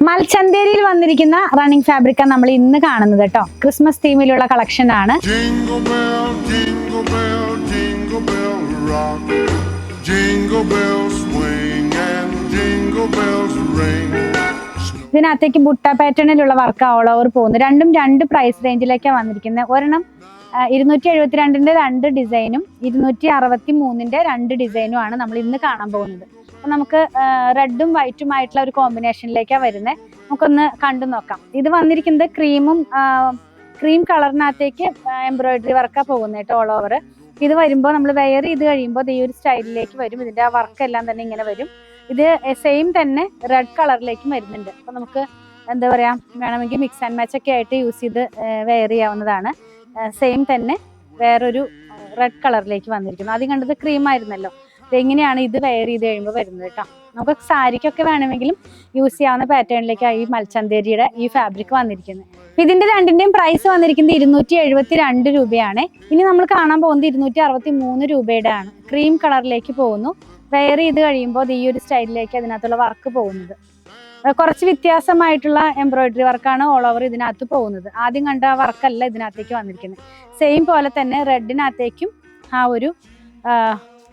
മൽച്ചന്തേരിയിൽ വന്നിരിക്കുന്ന റണ്ണിങ് ഫാബ്രിക്കാണ് നമ്മൾ ഇന്ന് കാണുന്നത് കേട്ടോ. ക്രിസ്മസ് തീമിലുള്ള കളക്ഷൻ ആണ്. ഇതിനകത്തേക്ക് ബുട്ട പാറ്റേണിലുള്ള വർക്ക് ഓൾ ഓവർ പോകുന്നു. രണ്ടും രണ്ട് പ്രൈസ് റേഞ്ചിലേക്കാണ് വന്നിരിക്കുന്നത്. ഒരെണ്ണം 272ന്റെ 2 ഡിസൈനും 263ന്റെ 2 ഡിസൈനും ആണ് നമ്മൾ ഇന്ന് കാണാൻ പോകുന്നത്. അപ്പൊ നമുക്ക് റെഡും വൈറ്റും ആയിട്ടുള്ള ഒരു കോമ്പിനേഷനിലേക്കാണ് വരുന്നത്. നമുക്കൊന്ന് കണ്ടു നോക്കാം. ഇത് വന്നിരിക്കുന്നത് ക്രീം കളറിനകത്തേക്ക് എംബ്രോയിഡറി വർക്കാണ് പോകുന്നത് കേട്ടോ, ഓൾ ഓവർ. ഇത് വരുമ്പോൾ നമ്മൾ വെയർ ചെയ്ത് കഴിയുമ്പോൾ ഈ ഒരു സ്റ്റൈലിലേക്ക് വരും. ഇതിന്റെ ആ വർക്ക് എല്ലാം തന്നെ ഇങ്ങനെ വരും. ഇത് സെയിം തന്നെ റെഡ് കളറിലേക്കും വരുന്നുണ്ട്. അപ്പൊ നമുക്ക് എന്താ പറയാ, വേണമെങ്കിൽ മിക്സ് ആൻഡ് മാച്ച് ഒക്കെ ആയിട്ട് യൂസ് ചെയ്ത് വെയർ ചെയ്യാവുന്നതാണ്. സെയിം തന്നെ വേറൊരു റെഡ് കളറിലേക്ക് വന്നിരിക്കുന്നു. ആദ്യം കണ്ടത് ക്രീം ആയിരുന്നല്ലോ. ഇതെങ്ങനെയാണ് ഇത് വെയർ ചെയ്ത് കഴിയുമ്പോൾ വരുന്നത് കേട്ടോ. നമുക്ക് സാരിക്കൊക്കെ വേണമെങ്കിലും യൂസ് ചെയ്യാവുന്ന പാറ്റേണിലേക്കാണ് ഈ മൽച്ചന്തേരിയുടെ ഈ ഫാബ്രിക് വന്നിരിക്കുന്നത്. ഇതിന്റെ രണ്ടിന്റെയും പ്രൈസ് വന്നിരിക്കുന്നത് 272 രൂപയാണ്. ഇനി നമ്മൾ കാണാൻ പോകുന്നത് 263 രൂപയുടെ ആണ്. ക്രീം കളറിലേക്ക് പോകുന്നു. വെയർ ചെയ്ത് കഴിയുമ്പോൾ ഈ ഒരു സ്റ്റൈലിലേക്ക് അതിനകത്തുള്ള വർക്ക് പോകുന്നത്. കുറച്ച് വ്യത്യാസമായിട്ടുള്ള എംബ്രോയിഡറി വർക്കാണ് ഓൾ ഓവർ ഇതിനകത്ത് പോകുന്നത്. ആദ്യം കണ്ട വർക്കല്ല ഇതിനകത്തേക്ക് വന്നിരിക്കുന്നത്. സെയിം പോലെ തന്നെ റെഡിനകത്തേക്കും ആ ഒരു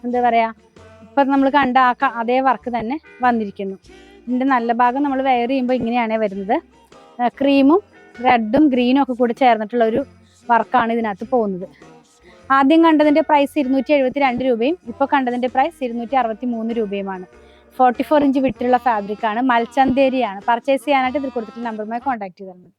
എന്താ പറയാ, ഇപ്പൊ നമ്മൾ കണ്ട അതേ വർക്ക് തന്നെ വന്നിരിക്കുന്നു. ഇതിന്റെ നല്ല ഭാഗം നമ്മൾ വെയർ ചെയ്യുമ്പോൾ ഇങ്ങനെയാണ് വരുന്നത്. ക്രീമും റെഡും ഗ്രീനും ഒക്കെ കൂടി ചേർന്നിട്ടുള്ള ഒരു വർക്കാണ് ഇതിനകത്ത് പോകുന്നത്. ആദ്യം കണ്ടതിന്റെ പ്രൈസ് 272 രൂപയും ഇപ്പൊ കണ്ടതിന്റെ പ്രൈസ് 263 രൂപയുമാണ്. 44 ഇഞ്ച് വിട്ടുള്ള ഫാബ്രിക് ആണ്. മൽച്ചന്തേരിയാണ്. പർച്ചേസ് ചെയ്യാനായിട്ട് ഇതിൽ കൊടുത്തിട്ടുള്ള നമ്പറുമായി കോൺടാക്ട് ചെയ്താൽ മതി.